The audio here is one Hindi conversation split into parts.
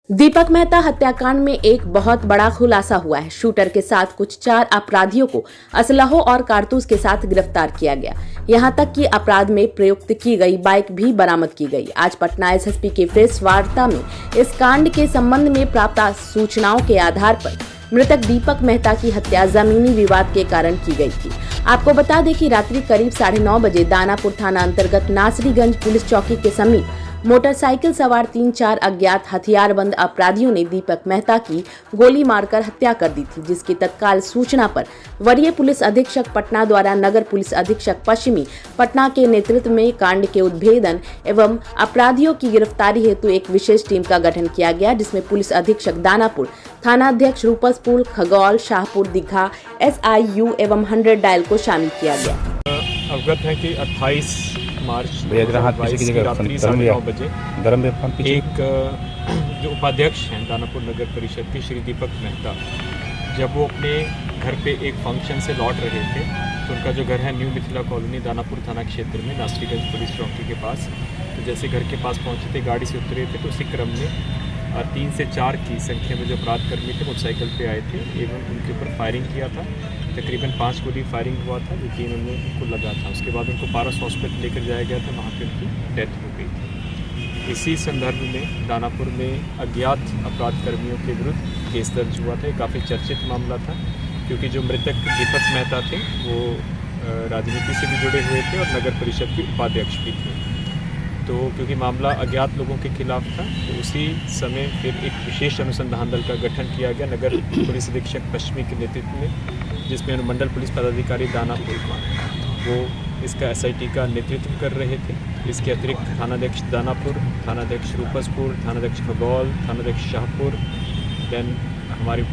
दीपक मेहता हत्याकांड में एक बहुत बड़ा खुलासा हुआ है। शूटर के साथ कुछ 4 अपराधियों को असलहों और कारतूस के साथ गिरफ्तार किया गया। यहां तक कि अपराध में प्रयुक्त की गई बाइक भी बरामद की गई। आज पटना एसएसपी की प्रेस वार्ता में इस कांड के संबंध में प्राप्त सूचनाओं के आधार पर मृतक दीपक मेहता की हत्या जमीनी विवाद के कारण की गई थी। आपको बता दें कि रात्रि करीब 9:30 बजे दानापुर थाना अंतर्गत नासरीगंज पुलिस चौकी के समीप मोटरसाइकिल सवार 3-4 अज्ञात हथियारबंद अपराधियों ने दीपक मेहता की गोली मारकर हत्या कर दी थी, जिसकी तत्काल सूचना पर वरीय पुलिस अधीक्षक पटना द्वारा नगर पुलिस अधीक्षक पश्चिमी पटना के नेतृत्व में कांड के उद्भेदन एवं अपराधियों की गिरफ्तारी हेतु एक विशेष टीम का गठन किया गया, जिसमें पुलिस अधीक्षक दानापुर, थानाध्यक्ष रूपसपुर, खगौल, शाहपुर, दीघा, SIU एवं 100 डायल को शामिल किया गया। अवगत है कि 28 मार्च 2022 की रात्रि 9:30 बजे एक जो उपाध्यक्ष हैं दानापुर नगर परिषद के श्री दीपक मेहता, जब वो अपने घर पे एक फंक्शन से लौट रहे थे तो उनका जो घर है न्यू मिथिला कॉलोनी दानापुर थाना क्षेत्र में नासरीगंज पुलिस चौकी के पास, तो जैसे घर के पास पहुंचे थे, गाड़ी से उतरे थे, तो उसी क्रम में 3 से 4 की संख्या में जो अपराधकर्मी थे मोटरसाइकिल पे आए थे एवं उनके ऊपर फायरिंग किया था। तकरीबन 5 गोली फायरिंग हुआ था, जो 3 उनको लगा था। उसके बाद उनको पारस हॉस्पिटल लेकर जाया गया था, वहाँ पे उनकी डेथ हो गई थी। इसी संदर्भ में दानापुर में अज्ञात अपराधकर्मियों के विरुद्ध केस दर्ज हुआ था। ये काफ़ी चर्चित मामला था, क्योंकि जो मृतक दीपक मेहता थे वो राजनीति से भी जुड़े हुए थे और नगर परिषद के उपाध्यक्ष भी थे। तो क्योंकि मामला अज्ञात लोगों के खिलाफ था, तो उसी समय फिर एक विशेष अनुसंधान दल का गठन किया गया नगर पुलिस अधीक्षक पश्चिमी के नेतृत्व में, जिसमें अनुमंडल पुलिस पदाधिकारी दानापुर वो इसका SIT का नेतृत्व कर रहे थे। इसके अतिरिक्त थानाध्यक्ष दानापुर, थानाध्यक्ष रूपसपुर, थानाध्यक्ष खगौल, थानाध्यक्ष शाहपुर, देन हमारी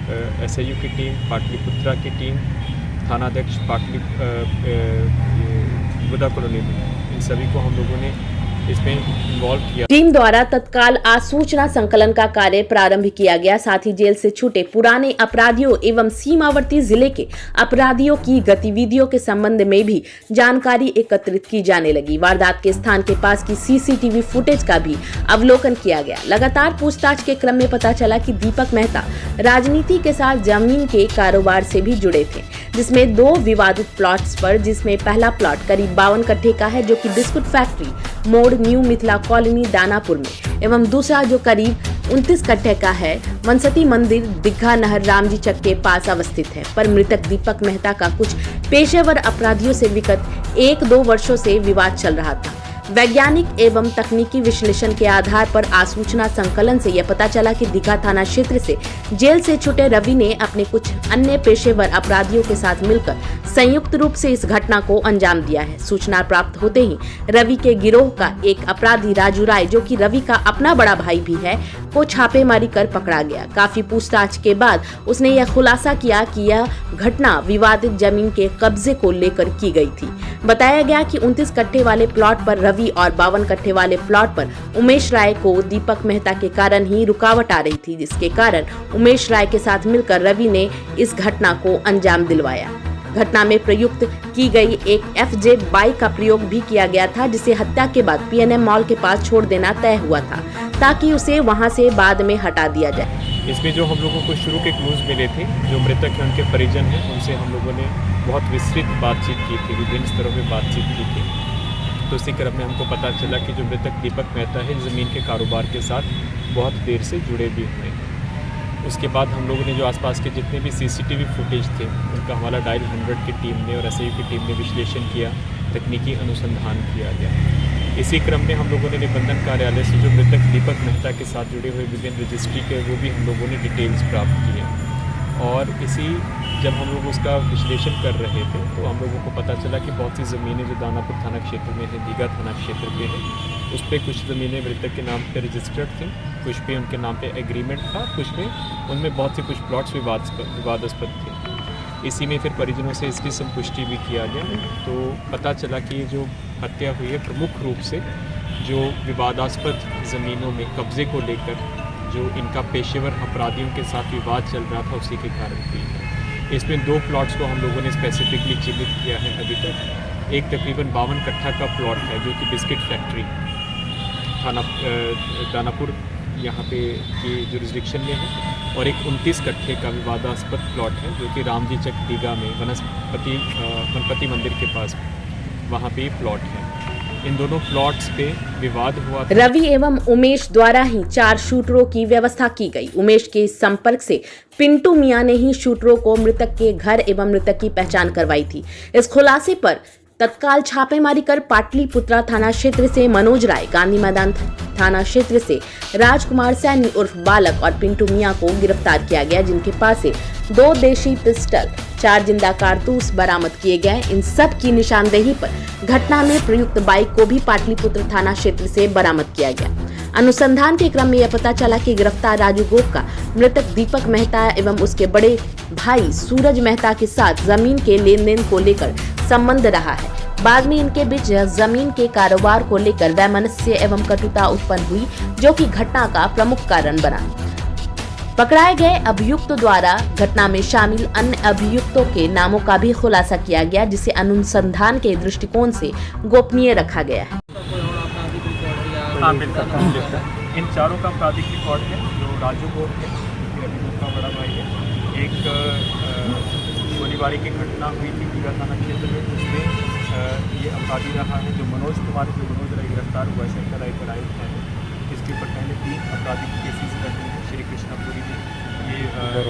SIU की टीम, पाटलिपुत्रा की टीम, थानाध्यक्ष बुदा कॉलोनी में, इन सभी को हम लोगों ने इसमें इन्वॉल्व किया। टीम द्वारा तत्काल आसूचना संकलन का कार्य प्रारंभ किया गया। साथ ही जेल से छूटे पुराने अपराधियों एवं सीमावर्ती जिले के अपराधियों की गतिविधियों के संबंध में भी जानकारी एकत्रित की जाने लगी। वारदात के स्थान के पास की CCTV फुटेज का भी अवलोकन किया गया। लगातार पूछताछ के क्रम में पता चला कि दीपक मेहता राजनीति के साथ जमीन के कारोबार से भी जुड़े थे, जिसमें 2 विवादित प्लॉट्स पर, जिसमें पहला प्लॉट करीब 52 कट्ठे का है, जो कि बिस्कुट फैक्ट्री मोड़ न्यू मिथिला कॉलोनी दानापुर में, एवं दूसरा जो करीब 29 कट्ठे का है, वनसती मंदिर दीघा नहर रामजी चक के पास अवस्थित है। पर मृतक दीपक मेहता का कुछ पेशेवर अपराधियों से विगत 1-2 वर्षों से विवाद चल रहा था। वैज्ञानिक एवं तकनीकी विश्लेषण के आधार पर आसूचना संकलन से यह पता चला कि दीघा थाना क्षेत्र से जेल से छूटे रवि ने अपने कुछ अन्य पेशेवर अपराधियों के साथ मिलकर संयुक्त रूप से इस घटना को अंजाम दिया है। सूचना प्राप्त होते ही रवि के गिरोह का एक अपराधी राजू राय, जो कि रवि का अपना बड़ा भाई भी है, को छापेमारी कर पकड़ा गया। काफी पूछताछ के बाद उसने यह खुलासा किया कि यह घटना विवादित जमीन के कब्जे को लेकर की गई थी। बताया गया कि 29 कट्ठे वाले प्लॉट पर रवि और 52 कट्ठे वाले प्लॉट पर उमेश राय को दीपक मेहता के कारण ही रुकावट आ रही थी, जिसके कारण उमेश राय के साथ मिलकर रवि ने इस घटना को अंजाम दिलवाया। घटना में प्रयुक्त की गई एक FJ बाइक का प्रयोग भी किया गया था, जिसे हत्या के बाद PNM मॉल के पास छोड़ देना तय हुआ था, ताकि उसे वहां से बाद में हटा दिया जाए। इसमें जो हम लोगों को शुरू के क्लूज मिले थे, जो मृतक हैं उनके परिजन हैं, उनसे हम लोगों ने बहुत विस्तृत बातचीत की थी, विभिन्न स्तरों में बातचीत की थी। तो इसी क्रम में हमको पता चला कि जो मृतक दीपक मेहता है, ज़मीन के कारोबार के साथ बहुत देर से जुड़े भी हुए हैं। उसके बाद हम लोगों ने जो आसपास के जितने भी CCTV फुटेज थे, उनका हमारा डायल 100 की टीम ने और SIU की टीम ने विश्लेषण किया, तकनीकी अनुसंधान किया गया। इसी क्रम में हम लोगों ने निबंधन कार्यालय से जो मृतक दीपक मेहता के साथ जुड़े हुए विभिन्न रजिस्ट्री के, वो भी हम लोगों ने डिटेल्स प्राप्त किए। और इसी जब हम लोग उसका विश्लेषण कर रहे थे, तो हम लोगों को पता चला कि बहुत सी ज़मीनें जो दानापुर थाना क्षेत्र में है, दीघा थाना क्षेत्र पे है, उस पर कुछ ज़मीनें मृतक के नाम पे रजिस्टर्ड थी, कुछ पे उनके नाम पे एग्रीमेंट था, कुछ में उनमें बहुत से कुछ प्लॉट्स विवादास्पद थे। इसी में फिर परिजनों से इसकी संपुष्टि भी किया गया। तो पता चला कि ये जो हत्या हुई है प्रमुख रूप से जो विवादास्पद ज़मीनों में कब्जे को लेकर जो इनका पेशेवर अपराधियों के साथ विवाद चल रहा था, उसी के कारण हुई है। इसमें 2 प्लॉट्स को हम लोगों ने स्पेसिफिकली चिन्हित किया है अभी तक। एक तकरीबन 52 कट्ठा का प्लॉट है, जो कि बिस्किट फैक्ट्री थाना दानापुर यहाँ पे की जुरिस्डिक्शन में है और एक 29 कट्ठे का विवादास्पद प्लॉट है जो कि रामजी चक दीघा में वनपति मंदिर के पास वहाँ पे प्लॉट है। इन दोनों प्लॉट्स पे विवाद हुआ था। रवि एवं उमेश द्वारा ही 4 शूटरों की व्यवस्था की गई। उमेश के संपर्क से पिंटू मियां ने ही शूटरों को मृतक के घर एवं मृतक की पहचान करवाई थी। इस खुलासे पर तत्काल छापेमारी कर पाटलिपुत्रा थाना क्षेत्र से मनोज राय, गांधी मैदान थाना क्षेत्र से राजकुमार सैनी उर्फ बालक और पिंटू मियां को गिरफ्तार किया गया, जिनके पास से 2 देशी पिस्टल, 4 जिंदा कारतूस बरामद किए गए। इन सब की निशानदेही पर घटना में प्रयुक्त बाइक को भी पाटलिपुत्र थाना क्षेत्र से बरामद किया गया। अनुसंधान के क्रम में यह पता चला कि गिरफ्तार राजू गोप का मृतक दीपक मेहता एवं उसके बड़े भाई सूरज मेहता के साथ जमीन के लेन देन को लेकर संबंध रहा है। बाद में इनके बीच जमीन के कारोबार को लेकर वैमनस्य एवं कटुता उत्पन्न हुई, जो कि घटना का प्रमुख कारण बना। पकड़ाए गए अभियुक्त द्वारा घटना में शामिल अन्य अभियुक्तों के नामों का भी खुलासा किया गया, जिसे अनुसंधान के दृष्टिकोण से गोपनीय रखा गया है। हाँ, बिल्कुल। इन चारों का आपराधिक रिकॉर्ड है। जो राजू गोप है, रवि गोप का बड़ा भाई है। एक गोलीबारी की घटना हुई थी दीघा थाना क्षेत्र में, उसमें ये अपराधी रहा है। जो मनोज राय गिरफ्तार हुआ है, सेंट्रल राइफल आयुक्त है। इसके ऊपर पहले 3 आपराधिक केसेस रहे हैं श्री कृष्णापुरी में। ये